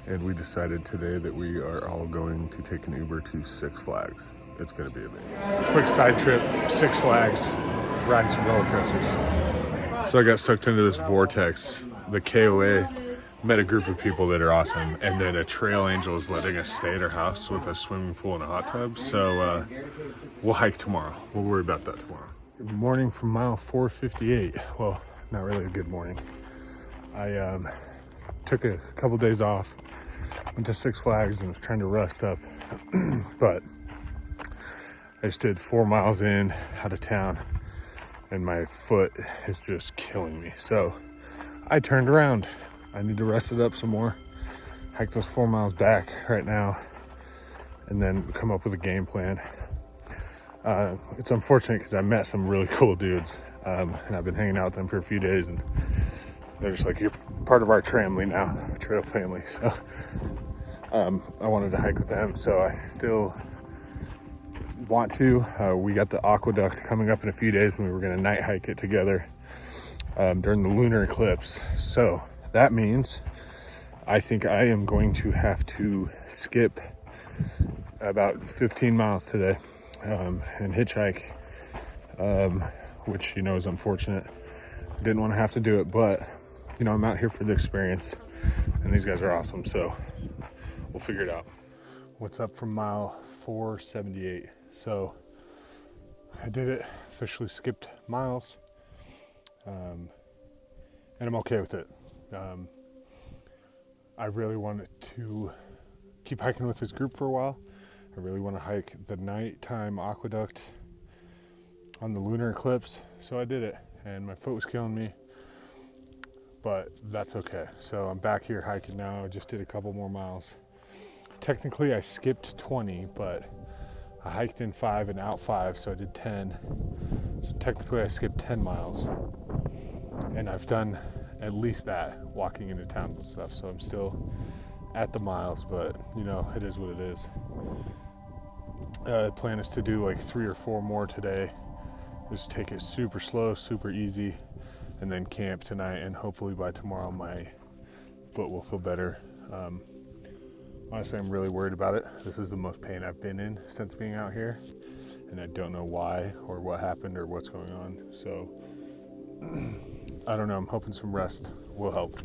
And we decided today that we are all going to take an Uber to Six Flags. It's gonna be amazing. Quick side trip, Six Flags, ride some roller coasters. So I got sucked into this vortex. The KOA, met a group of people that are awesome, and then a trail angel is letting us stay at her house with a swimming pool and a hot tub. So we'll hike tomorrow. We'll worry about that tomorrow. Good morning from mile 458. Well, not really a good morning. I took a couple days off, went to Six Flags and was trying to rest up, but I just did 4 miles in, out of town, and my foot is just killing me. So I turned around. I need to rest it up some more, hike those 4 miles back right now, and then come up with a game plan. It's unfortunate because I met some really cool dudes, and I've been hanging out with them for a few days, and they're just like, you're part of our tramley now, trail family. So I wanted to hike with them, so I still want to. We got the aqueduct coming up in a few days, and we were going to night hike it together during the lunar eclipse. So that means I think I am going to have to skip about 15 miles today and hitchhike, which, is unfortunate. Didn't want to have to do it, but I'm out here for the experience, and these guys are awesome, so we'll figure it out. What's up from mile 478? So I did it, officially skipped miles, and I'm okay with it. I really wanted to keep hiking with this group for a while. I really want to hike the nighttime aqueduct on the lunar eclipse, so I did it, and my foot was killing me, but that's okay. So I'm back here hiking now. I just did a couple more miles. Technically I skipped 20, but I hiked in 5 and out 5, so I did 10. So technically I skipped 10 miles, and I've done at least that walking into town and stuff, so I'm still at the miles, but it is what it is. The plan is to do like 3 or 4 more today. Just take it super slow, super easy, and then camp tonight, and hopefully by tomorrow my foot will feel better. Honestly, I'm really worried about it. This is the most pain I've been in since being out here, and I don't know why or what happened or what's going on. So I don't know. I'm hoping some rest will help.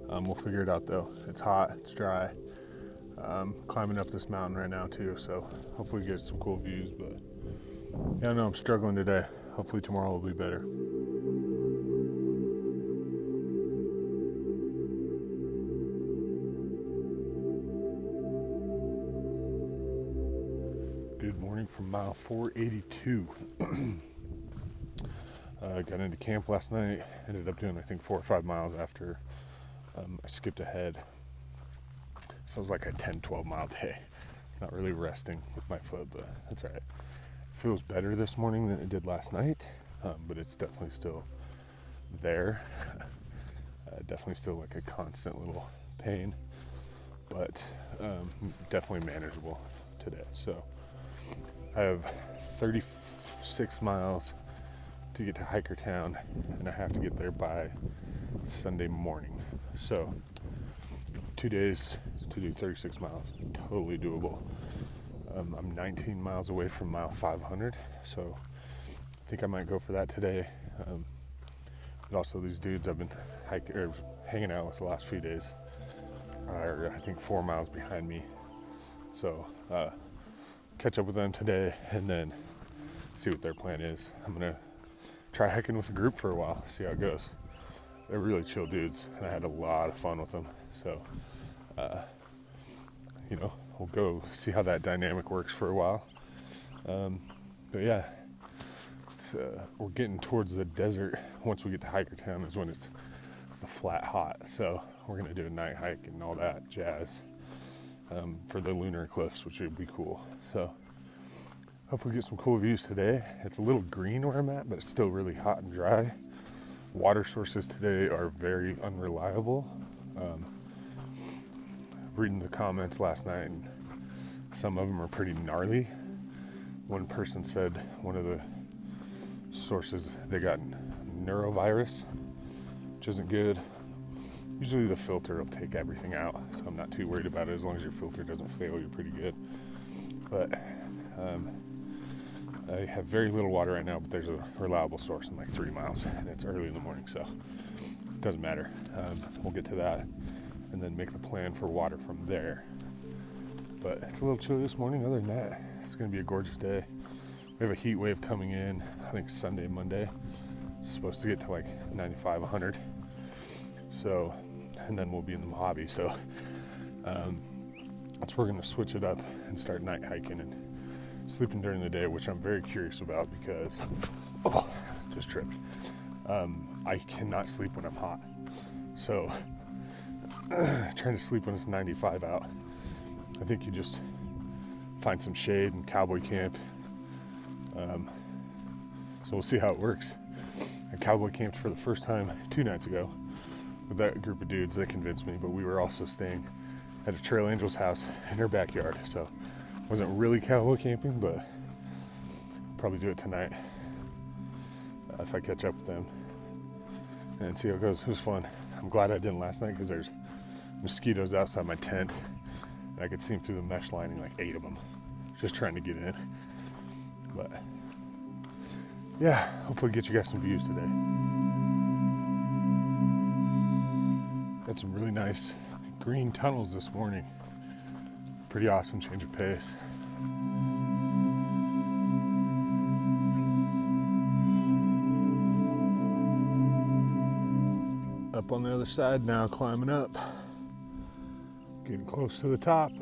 We'll figure it out though. It's hot, it's dry. Climbing up this mountain right now too, so hopefully get some cool views, but yeah, no, I'm struggling today. Hopefully tomorrow will be better. Good morning from mile 482. Got into camp last night, ended up doing I think 4 or 5 miles after I skipped ahead. So it was like a 10-12 mile day. It's not really resting with my foot, but that's all right. It feels better this morning than it did last night, but it's definitely still there. Definitely still like a constant little pain, but definitely manageable today. So I have 36 miles to get to Hikertown, and I have to get there by Sunday morning. So 2 days to do 36 miles, totally doable. I'm 19 miles away from mile 500, so I think I might go for that today. But also these dudes I've been hanging out with the last few days are, I think, 4 miles behind me. So catch up with them today and then see what their plan is. I'm gonna try hiking with a group for a while, see how it goes. They're really chill dudes, and I had a lot of fun with them. So, we'll go see how that dynamic works for a while. But yeah, we're getting towards the desert. Once we get to Hikertown is when it's the flat hot. So we're gonna do a night hike and all that jazz for the lunar eclipse, which would be cool. So hopefully get some cool views today. It's a little green where I'm at, but it's still really hot and dry. Water sources today are very unreliable. Reading the comments last night, and some of them are pretty gnarly. One person said one of the sources, they got neurovirus, which isn't good. Usually the filter will take everything out, so I'm not too worried about it. As long as your filter doesn't fail, you're pretty good. But I have very little water right now, but there's a reliable source in like 3 miles, and it's early in the morning, so it doesn't matter. We'll get to that and then make the plan for water from there. But it's a little chilly this morning. Other than that, it's going to be a gorgeous day. We have a heat wave coming in, I think Sunday, Monday. It's supposed to get to like 95, 100. So, and then we'll be in the Mojave. So that's where we're going to switch it up and start night hiking and sleeping during the day, which I'm very curious about because, just tripped. I cannot sleep when I'm hot. So trying to sleep when it's 95 out. I think you just find some shade and Cowboy camp. So we'll see how it works. I Cowboy camped for the first time 2 nights ago with that group of dudes. They convinced me, but we were also staying at a Trail Angel's house in her backyard. So wasn't really cowboy camping, but probably do it tonight if I catch up with them and see how it goes. It was fun. I'm glad I didn't last night because there's mosquitoes outside my tent, and I could see them through the mesh lining, like 8 of them, just trying to get in. But yeah, hopefully get you guys some views today. Got some really nice green tunnels this morning. Pretty awesome change of pace. Up on the other side now, climbing up. Getting close to the top.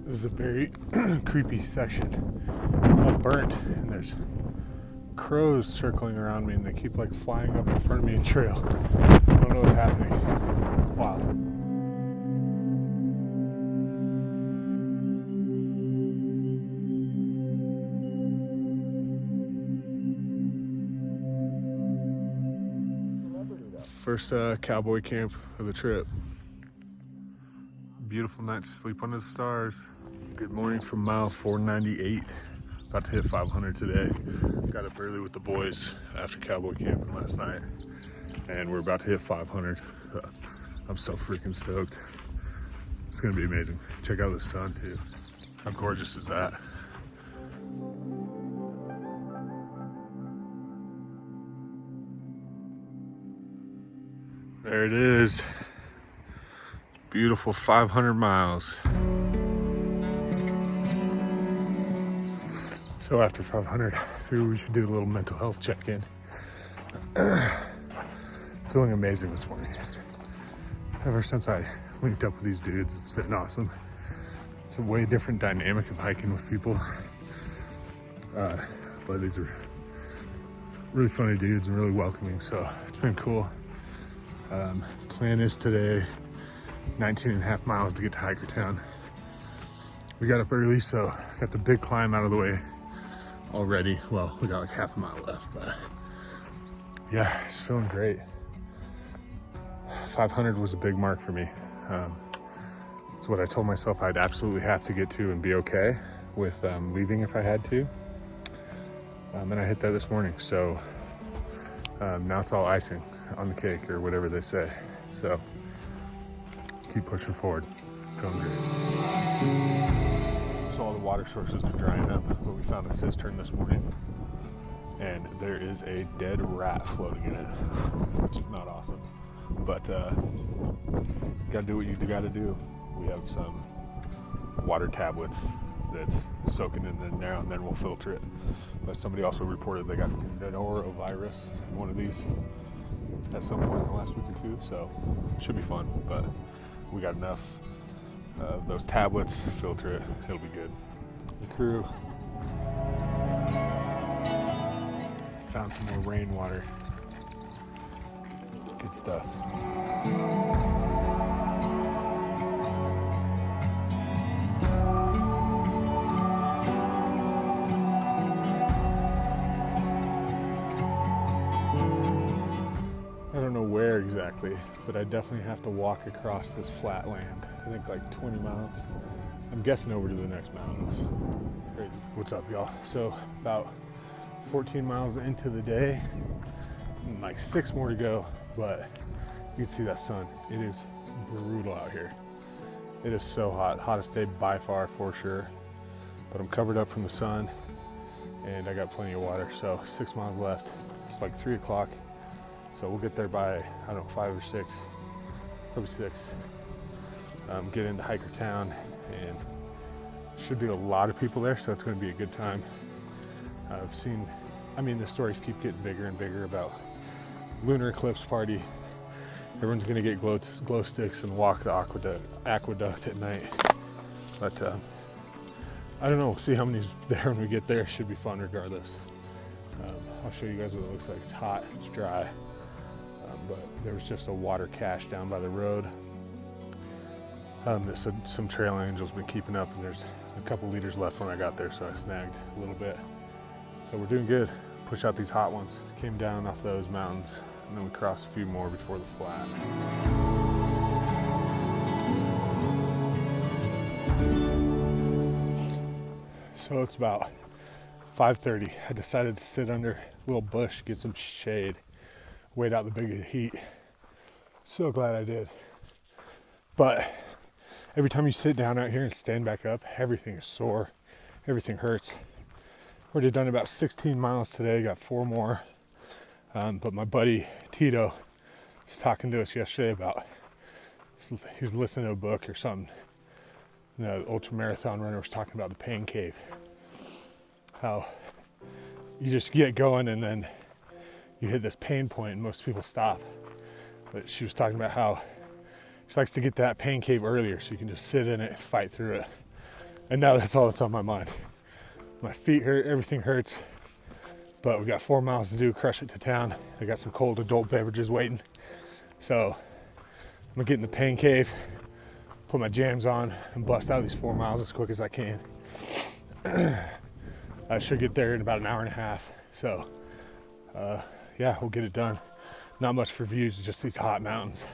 This is a very creepy section. It's all burnt, and there's crows circling around me, and they keep like flying up in front of me in trail. I don't know what's happening. Wow. First Cowboy camp of the trip. Beautiful night to sleep under the stars. Good morning from mile 498. About to hit 500 today. Got up early with the boys after Cowboy camping last night, and we're about to hit 500. I'm so freaking stoked. It's gonna be amazing. Check out the sun too. How gorgeous is that? There it is. Beautiful 500 miles. So after 500, I figured we should do a little mental health check-in. Feeling amazing this morning. Ever since I linked up with these dudes, it's been awesome. It's a way different dynamic of hiking with people. But these are really funny dudes and really welcoming, so it's been cool. Plan is today 19.5 miles to get to Hikertown. We got up early, so got the big climb out of the way already. Well, we got like half a mile left, but yeah, it's feeling great. 500 was a big mark for me. It's what I told myself I'd absolutely have to get to and be okay with leaving if I had to. And I hit that this morning, so now it's all icing on the cake or whatever they say. So keep pushing forward. Feeling great. So all the water sources are drying up, but we found a cistern this morning and there is a dead rat floating in it, which is not awesome. But gotta do what you gotta do. We have some water tablets that's soaking in there, and then we'll filter it. But somebody also reported they got an norovirus in one of these at some point in the last week or two, so it should be fun. But we got enough of those tablets, filter it, it'll be good. The crew found some more rainwater. Good stuff. I don't know where exactly, but I definitely have to walk across this flat land. I think like 20 miles. I'm guessing over to the next mountains. Crazy. What's up, y'all? So about 14 miles into the day, like 6 more to go, but you can see that sun. It is brutal out here. It is so hot. Hottest day by far for sure. But I'm covered up from the sun and I got plenty of water. So 6 miles left. It's like 3 o'clock. So we'll get there by, I don't know, 5 or 6, probably 6. Get into Hikertown, and should be a lot of people there, so it's going to be a good time. I've seen, the stories keep getting bigger and bigger about lunar eclipse party. Everyone's going to get glow sticks and walk the aqueduct at night. But I don't know, we'll see how many's there when we get there. It should be fun regardless. I'll show you guys what it looks like. It's hot, it's dry. But there was just a water cache down by the road. Some trail angels been keeping up, and there's a couple liters left when I got there, so I snagged a little bit. So we're doing good. Push out these hot ones. Came down off those mountains, and then we crossed a few more before the flat. So it's about 5:30. I decided to sit under a little bush, get some shade, wait out the big heat. So glad I did. But every time you sit down out here and stand back up, everything is sore. Everything hurts. Already done about 16 miles today, got 4 more. But my buddy Tito was talking to us yesterday about, he was listening to a book or something. The ultra marathon runner was talking about the pain cave. How you just get going and then you hit this pain point and most people stop. But she was talking about how she likes to get that pain cave earlier so you can just sit in it and fight through it. And now that's all that's on my mind. My feet hurt, everything hurts. But we got 4 miles to do, crush it to town. I got some cold adult beverages waiting. So I'm gonna get in the pain cave, put my jams on, and bust out these 4 miles as quick as I can. I should get there in about an hour and a half. So yeah, we'll get it done. Not much for views, just these hot mountains,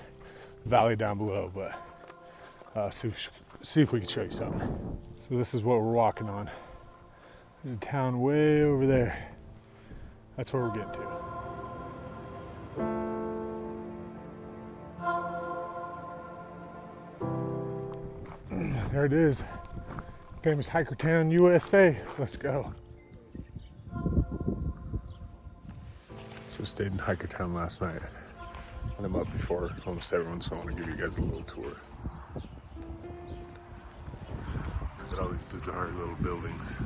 valley down below, but see if we can show you something. So this is what we're walking on. There's a town way over there. That's where we're getting to. There it is. Famous Hikertown, USA. Let's go. So stayed in Hikertown last night. And I'm up before almost everyone, so I want to give you guys a little tour. Look at all these bizarre little buildings.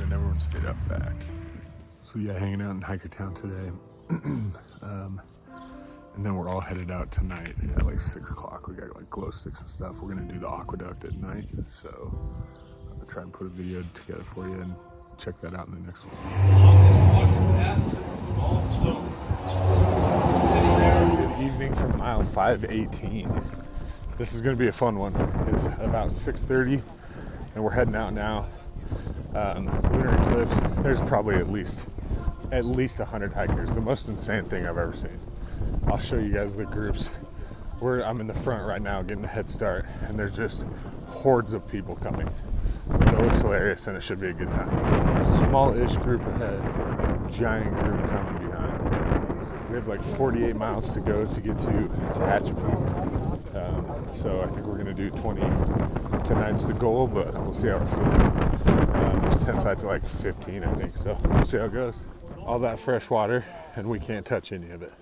And everyone stayed up back. So yeah, hanging out in Hikertown today. And then we're all headed out tonight at like 6 o'clock. We got like glow sticks and stuff. We're gonna do the aqueduct at night. So I'm gonna try and put a video together for you and check that out in the next one. It's a small slope. Sitting there. Good evening from mile 518. This is going to be a fun one. It's about 6:30 and we're heading out now. Lunar eclipse, there's probably at least 100 hikers. The most insane thing I've ever seen. I'll show you guys the groups. I'm in the front right now getting a head start, and there's just hordes of people coming. It looks hilarious and it should be a good time. Small-ish group ahead, giant group coming behind. We have like 48 miles to go to get to Tehachapi. So I think we're gonna do 20 tonight's the goal, but we'll see how we're feeling. There's 10 sites at like 15, I think, so we'll see how it goes. All that fresh water, and we can't touch any of it.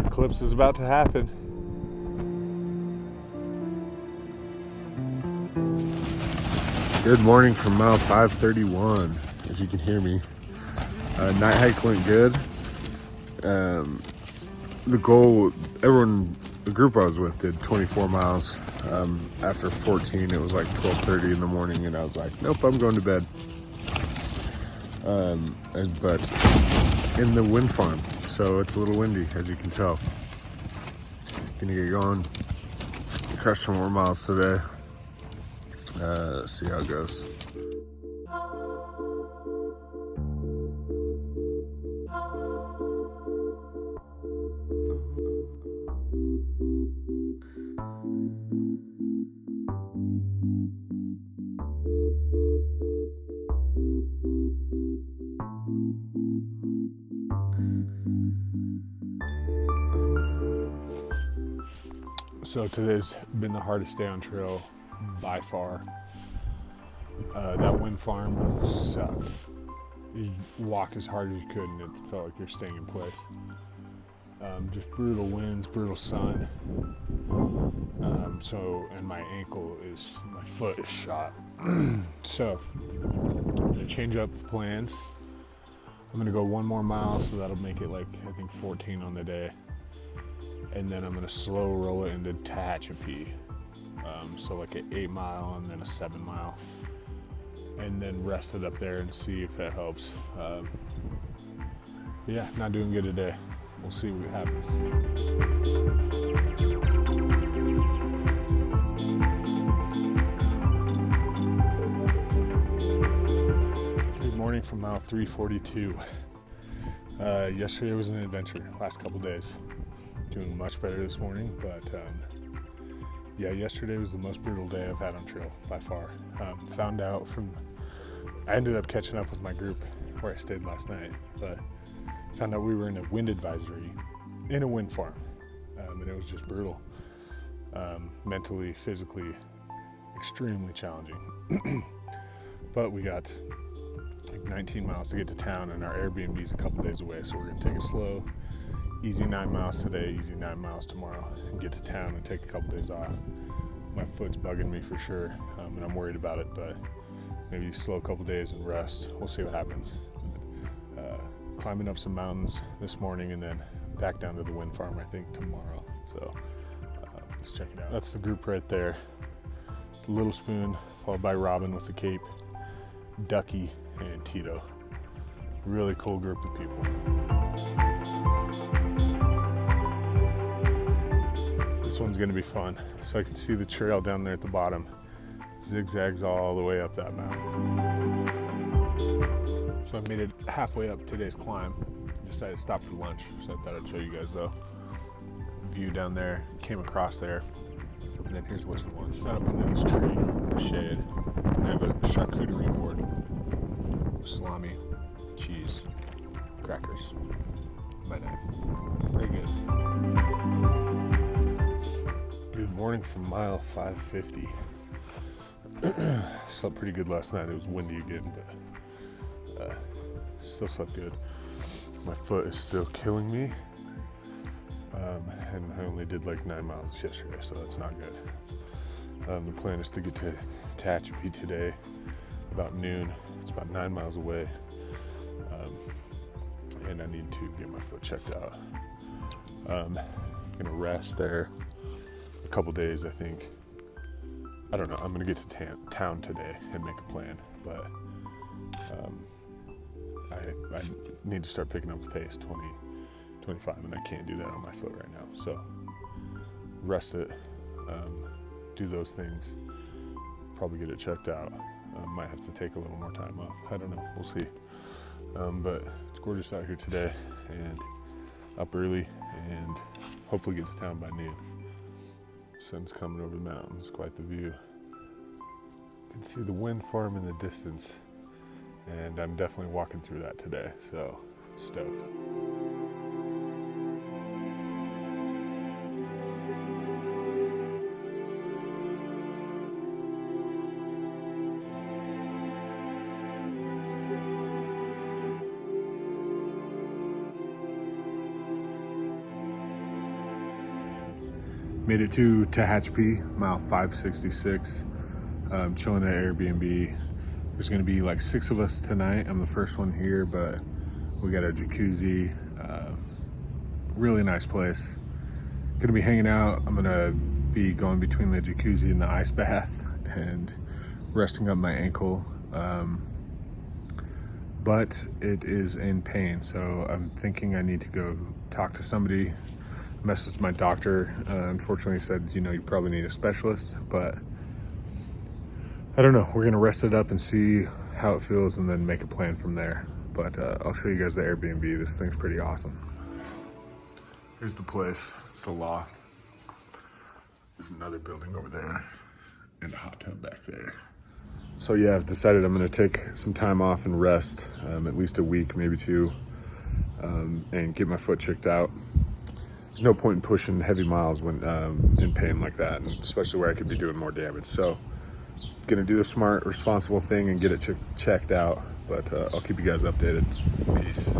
Eclipse is about to happen. Good morning from mile 531, as you can hear me. Night hike went good. The goal, the group I was with did 24 miles. After 14, it was like 12:30 in the morning, and I was like, nope, I'm going to bed. But in the wind farm, so it's a little windy, as you can tell. Gonna get going, crush some more miles today. See how it goes. So today's been the hardest day on trail by far. That wind farm sucked. You walk as hard as you could and it felt like you're staying in place. Just brutal winds, brutal sun. And my foot is shot. So I'm gonna change up plans. I'm gonna go one more mile, so that'll make it like, I think 14 on the day. And then I'm gonna slow roll it into Tehachapi. So like an 8 mile and then a 7 mile. And then rest it up there and see if that helps. Yeah, not doing good today. We'll see what happens. Good morning from mile 342. Yesterday was an adventure, last couple days. Doing much better this morning, but yeah, yesterday was the most brutal day I've had on trail by far. I ended up catching up with my group where I stayed last night, but found out we were in a wind advisory in a wind farm, and it was just brutal. Mentally, physically, extremely challenging. But we got like 19 miles to get to town, and our Airbnb's a couple days away, so we're gonna take it slow. Easy 9 miles today, easy 9 miles tomorrow, and get to town and take a couple days off. My foot's bugging me for sure, and I'm worried about it, but maybe slow a couple days and rest. We'll see what happens. Climbing up some mountains this morning and then back down to the wind farm, I think, tomorrow. So let's check it out. That's the group right there. It's a Little Spoon, followed by Robin with the cape, Ducky, and Tito. Really cool group of people. This one's gonna be fun. So I can see the trail down there at the bottom. Zigzags all the way up that mountain. So I made it halfway up today's climb. Decided to stop for lunch, so I thought I'd show you guys though. View down there, came across there. And then here's what's fun. Set up under this tree in the shade. And I have a charcuterie board. Salami, cheese, crackers, my knife. Very good. Good morning from mile 550. Slept pretty good last night. It was windy again, but still slept good. My foot is still killing me, and I only did like 9 miles yesterday, so that's not good. The plan is to get to Tehachapi today about noon. It's about 9 miles away. and I need to get my foot checked out. I'm gonna rest there a couple days, I think. I don't know, I'm gonna get to town today and make a plan, but I need to start picking up the pace, 20, 25, and I can't do that on my foot right now. So rest it, do those things, probably get it checked out. Might have to take a little more time off. I don't know, we'll see. But it's gorgeous out here today, and up early, and hopefully get to town by noon. Sun's coming over the mountains, quite the view. You can see the wind farm in the distance, and I'm definitely walking through that today, so stoked. Made it to Tehachapi, mile 566. Chilling at Airbnb. There's gonna be like 6 of us tonight. I'm the first one here, but we got a jacuzzi. Really nice place. Gonna be hanging out. I'm gonna be going between the jacuzzi and the ice bath and resting up my ankle. But it is in pain, so I'm thinking I need to go talk to somebody. Messaged my doctor. Unfortunately, said, you probably need a specialist, but I don't know. We're gonna rest it up and see how it feels and then make a plan from there. But I'll show you guys the Airbnb. This thing's pretty awesome. Here's the place. It's the loft. There's another building over there and a hot tub back there. So yeah, I've decided I'm gonna take some time off and rest, at least a week, maybe 2, and get my foot checked out. There's no point in pushing heavy miles when in pain like that, and especially where I could be doing more damage. So gonna do the smart, responsible thing and get it checked out, but I'll keep you guys updated. Peace.